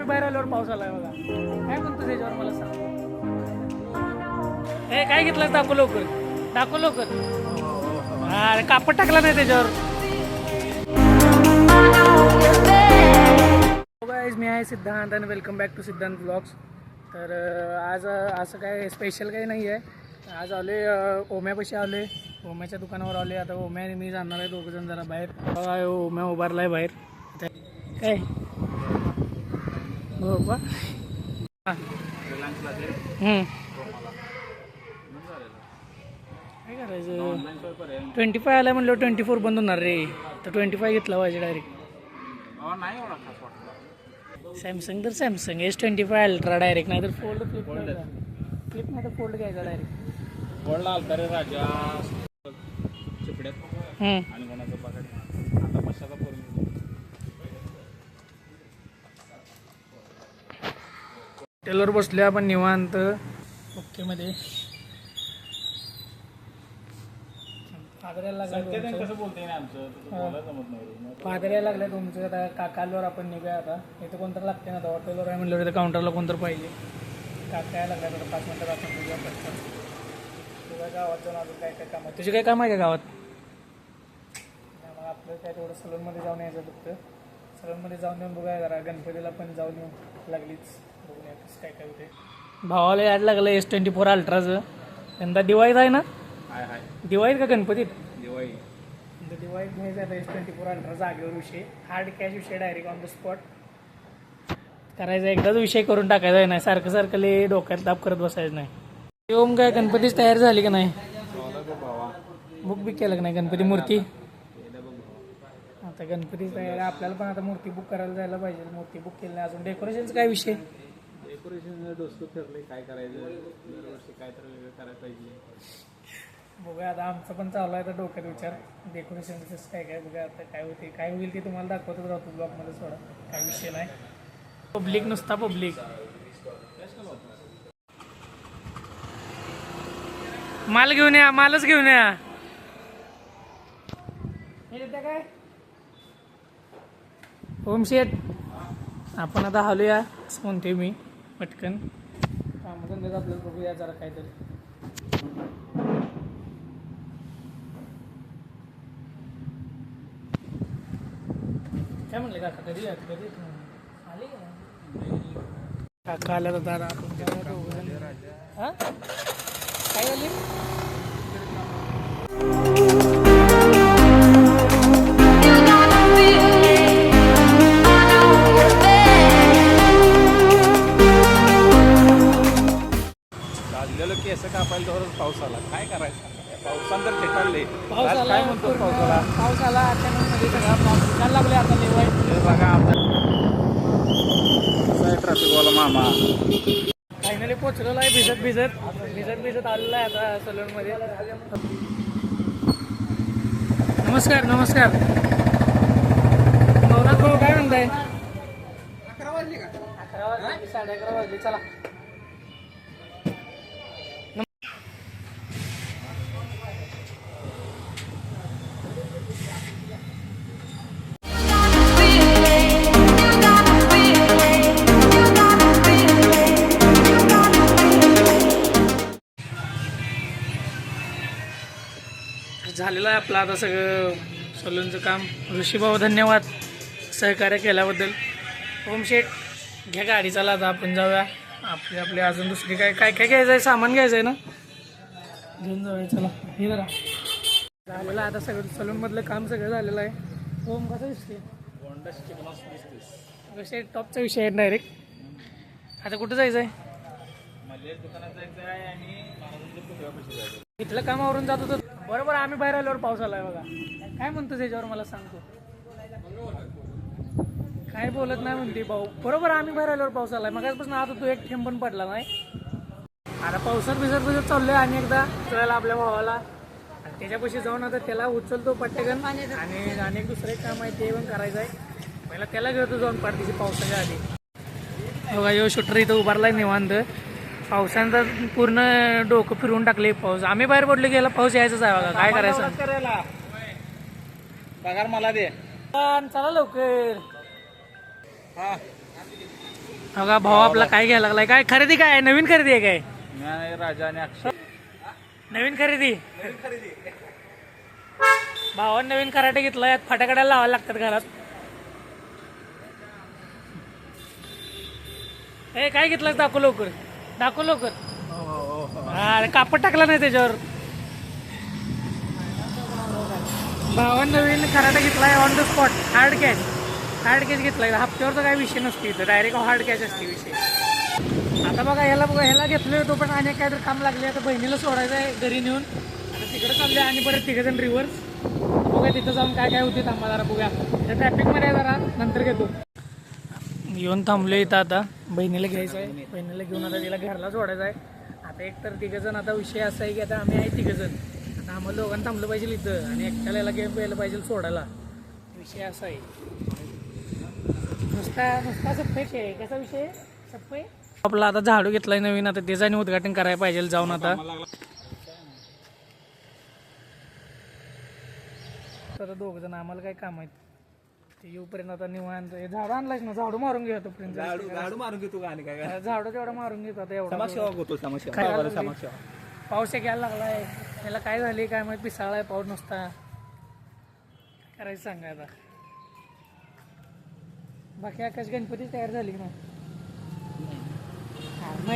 बाहेर आल्यावर पाऊस आलाय बघा. काय म्हणतो त्याच्यावर मला सांग. हे काय घेतलं दाखव लवकर, दाखव लवकर. अरे कापड टाकला नाही त्याच्यावर. मी आहे सिद्धांत आणि वेलकम बॅक टू सिद्धांत ब्लॉग्स. तर आज असं काय स्पेशल काही नाही आहे. आज आले ओम्यापाशी आले, ओम्याच्या दुकानावर आले. आता ओम्या आणि मी जाणार आहे दोघंजण जरा बाहेर. ओम्या उभारला आहे बाहेर. काय हो बा काय करायचं. 25 आला म्हणलं 24 बंद होणार रे. तर 25 घेतला पाहिजे डायरेक्ट. सॅमसंग तर सॅमसंग S25 अल्ट्रा डायरेक्ट, नाही तर फोल्ड फ्लिप नाही तर फोल्ड घ्यायचा डायरेक्ट. फोल्ड आलता रे राजा चिपड्यात आणि कोणाचं पकड आता पश्चाचा करून टेलर बसले आपण निवांत ओके मध्ये. कसं बोलते ना आमचं बोलायला जमत नाही. पादऱ्या लागल्या तुमचं. आता काकालवर आपण निघूया. आता इथं कोणतं लागते ना, आता हॉटेलवर आहे म्हणलं तिथं काउंटरला कोणतं पाहिजे. काका लागल्या तर 5 मिनटात आपण निघूया पटकन. तुझ्या गावात जाऊन अजून काय काय काम आहे. तुझे काय काम आहे का गावात. मग आपलं काय तेवढं सलूनमध्ये जाऊन यायचं फक्त. सलूनमध्ये जाऊन येऊन बघूया जरा. गणपतीला पण जाऊन येऊन लागलीच. बघूया कसं काय काय होते. भावाला याड लागलं S24 अल्ट्राचं. यंदा दिवाळीत आहे ना. हाय दिवाळीत का गणपतीत. दिवाळी दिवाळीत घ्यायचं आता S24 अल्ट्रा. जागेवर विषय, हार्ड कॅश विषय, डायरेक्ट ऑन द स्पॉट करायचा. एकदाच विषय करून टाकायचा नाही. सारखं सारखं लय डोक्यात ताप करत बसायचं नाही. ओम काय गणपतीच तयार झाली का नाही. बुक बी केलं का नाही गणपती मूर्ती. आता गणपती तयार. आपल्याला पण आता मूर्ती बुक करायला जायला पाहिजे. मूर्ती बुक केली नाही अजून. डेकोरेशनचा काय विषय. डेकोरेशन डोसकं फिरले काय करायचं. दरवर्षी काय तर वेगळं करायला पाहिजे. बघूया आता आमचं पण चालू आहे. तर डोक्यात विचार डेकोरेशनचं कसं काय काय. बघूया आता काय होते. काय होईल ते तुम्हाला दाखवतच राहतो ब्लॉगमध्ये. सोडा काय विषय नाही. पब्लिक नुसता पब्लिक. माल घेऊन या, मालच घेऊन या. काय ओम शेठ आपण आता हलूया असं म्हणते मी पटकन. कामधंद्यात आपल्याला बघूया जरा काहीतरी. काय म्हणले काका. कधी कधी आले का. काका आल्या तर दादा आपण हां काय झाली. लाजलेलं केस कापायला तरच पाऊस आला. काय करायचं. पावसानं तर ठेकाळले. पाऊस आला. काय म्हणतो पावसाला. पाऊस आला अचानकमध्ये सगळा पाऊस दिसायला लागले आता लेवाय. हे बघा आता ट्रॅफिकवाला मामा फायनली पोचलेला आहे. भिजत भिजत आलेला आहे आता सलूनमध्ये. नमस्कार नमस्कार. नवनाथ भाऊ काय म्हणताय. 11 वाजले का. 11 वाजले 11:30 वाजले. चला झालेलं आहे आपलं आता सगळं सलूनचं काम. ऋषीभाऊ धन्यवाद सहकार्य केल्याबद्दल. ओम शेठ घ्या गाडी. चला आता आपण जाऊया. आपले अजून दुसरी काय काय काय घ्यायचं आहे. सामान घ्यायचं आहे ना. घेऊन जाऊया. चला हे जरा झालेलं आहे आता सगळं सलूनमधलं काम सगळं झालेलं आहे. ओम कसं दिसते. कसे टॉपचा विषय आहे डायरेक्ट. आता कुठं जायचं आहे. दुकानात जायचं आहे आणि इथलं काम आवरून जात होतं. बरोबर आम्ही बाहेर आल्यावर पाऊस आलाय बघा. काय म्हणतो त्याच्यावर मला सांगतो. काय बोलत नाही म्हणते भाऊ. बरोबर आम्ही बाहेर आल्यावर पाऊस आलाय. मगाचपासून आता तो एक थेंब पण पडला नाही. आता पावसात भिजत चाललोय. आणि एकदा उचलायला आपल्या भावाला आणि त्याच्यापाशी जाऊन आता त्याला उचलतो पट्टेगन. आणि अनेक दुसरे काम आहे ते पण करायचं आहे. पहिला त्याला घेतो जाऊन पाठीशी पावसाच्या आधी. बघा यो शूटर इथं उभारलाय निवांत. पावसानं तर पूर्ण डोकं फिरवून टाकले पाऊस. आम्ही बाहेर पडलो गेला पाऊस यायचाच आहे बघा. काय करायचं. पगार मला दे. चला लवकर. हा बघा भाऊ आपला काय घ्यायला लागलाय. काय खरेदी काय आहे? नवीन खरेदी आहे काय? मी राजा आणि अक्षय. नवीन खरेदी. भावान नवीन कराटे घेतलाय. फटाकड्याला लावायला लागतात घरात. ए काय घेतलं दाखव लवकर. दाखव लवकर. अरे कापड टाकला नाही त्याच्यावर. भावान नवीन कराटे घेतलाय on the spot. Hard catch घेतलाय. हप्त्यावरचा काय विषय नसतो इथं. डायरेक्ट हार्ड कॅच असते विषय. आता बघा ह्याला घेतलोय तो पण आणि काहीतरी काम लागले. आता बहिणीला सोडायचं आहे घरी नेऊन. आता तिकडे चालले आणि परत तिघजण रिव्हर्स. बघा तिथं जाऊन काय काय होते थांबा जरा बघूया. त्या ट्रॅफिकमध्ये जरा नंतर घेतो. येऊन थांबलो इथं आता. बहिणीला घ्यायचं आहे. बहिणीला घेऊन आता तिला घरला सोडायचं आहे. आता एकतर तिघजण. आता विषय असा आहे की आता आम्ही आहे तिघजण. आता आम्हाला दोघांना थांबलं पाहिजे इथं आणि एकट्याला याला गेम प्यायला पाहिजे सोडायला. विषय असा आहे. नुसता सप्पे आहे. कसा विषय सप्पे. आपला आता झाडू घेतलाय नवीन. आता त्याचं आणि उद्घाटन करायला पाहिजे जाऊन. आता दोघ जण आम्हाला काय काम आहेत ते येऊपर्यंत आता निवांत. झाडू आणलायच ना. झाडू मारून घेऊ प्रिन्स. झाडू मारून घेतो का आणि काय झाडू तेवढा मारून घेतो आता. एवढा समाजसेवा. पाऊस एक यायला लागलाय. त्याला काय झाली काय माहिती. पिसाळाय पाऊस नुसता. करायचं सांगा आता. बाकी आकाश गणपती तयार झाली ना.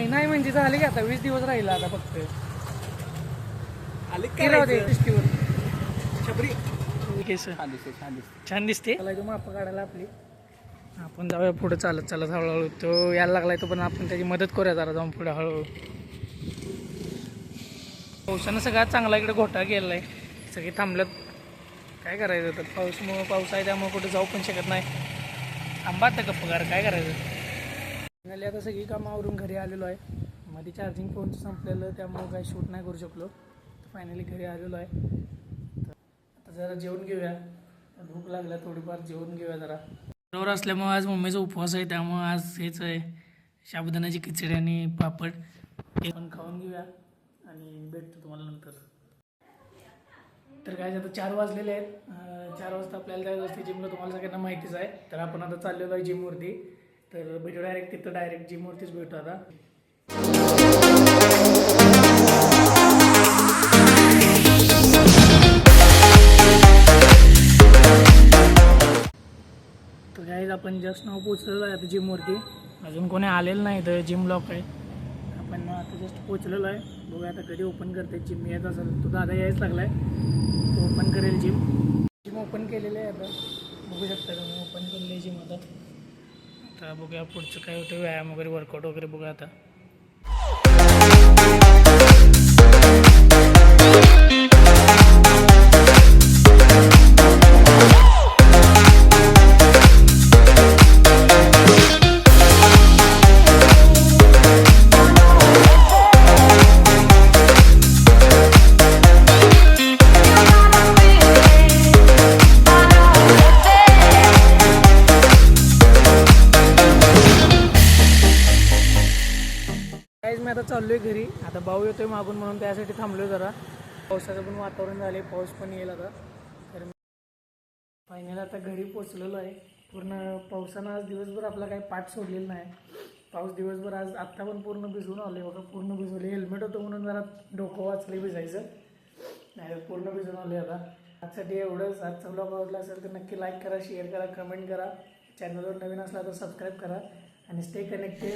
नाही म्हणजे झाली की आता 20 दिवस राहिला आता फक्त. छान दिसते. माप काढायला आपली. आपण जाऊया पुढे चालत चालत हळूहळू. तो यायला लागलाय तो पण आपण त्याची मदत करूया जरा जाऊन पुढे हळूहळू. पावसानं सगळ्यात चांगला इकडे घोटाळा केलेला आहे. सगळे थांबल्यात. काय करायचं तर पाऊस आहे त्यामुळे कुठे जाऊ पण शकत नाही. थांबा तर गप्पगार काय करायचं. फायनली आता सगळी कामं आवरून घरी आलेलो आहे. मध्ये चार्जिंग फोनचं संपलेलं त्यामुळं काही शूट नाही करू शकलो. फायनली घरी आलेलो आहे. आता जरा जेवण घेऊया. भूक लागल्या थोडीफार. जेवण घेऊया जरा. बरोबर असल्यामुळं आज मम्मीचा उपवास आहे त्यामुळं आज हेच आहे साबुदाण्याची खिचडी आणि पापड. हे पण खाऊन घेऊया आणि भेटतो तुम्हाला नंतर. तर काय आता 4 वाजलेले आहेत. 4 वाजता आपल्याला जायचं असते जिमला. तुम्हाला सगळ्यांना माहितीच आहे. तर आपण आता चाललेलो आहे जिमवरती. तर भेटू डायरेक्ट जिमवरतीच भेटू आता. तर काय आपण जस्ट नाव पोचलेलो आहे आता जिमवरती. अजून कोणी आलेलं नाही. तर जिम लॉक आहे. आपण आता जस्ट पोचलेलो आहे. बघूया आता कधी ओपन करते जिम. येत असेल तो दादा यायच लागलाय. तो ओपन करेल जिम ओपन केलेलं आहे आता. बघू शकता तुम्ही ओपन केलेलं आहे जिम आता. आता बघूया पुढचं काय होतं. व्यायाम वगैरे वर्कआउट वगैरे बघूया आता. मी आता चाललोय घरी. आता भाऊ येतोय मागून म्हणून त्यासाठी थांबलोय जरा. पावसाचं पण वातावरण झालंय. पाऊस पण येईल आता. तर फायनल आता घरी पोचलेलो आहे. पूर्ण पावसानं आज दिवसभर आपला काही पाठ सोडलेला नाही. पाऊस दिवसभर आज आत्ता पण पूर्ण भिजून आले बघा. पूर्ण भिजवले. हेल्मेट होतं म्हणून जरा डोकं वाचले भिजायचं. नाही पूर्ण भिजून आले आता. आजसाठी एवढंच. आजचा ब्लॉग आवडला असेल तर नक्की लाईक करा, शेअर करा, कमेंट करा. चॅनलवर नवीन असला तर सबस्क्राईब करा आणि स्टे कनेक्टेड.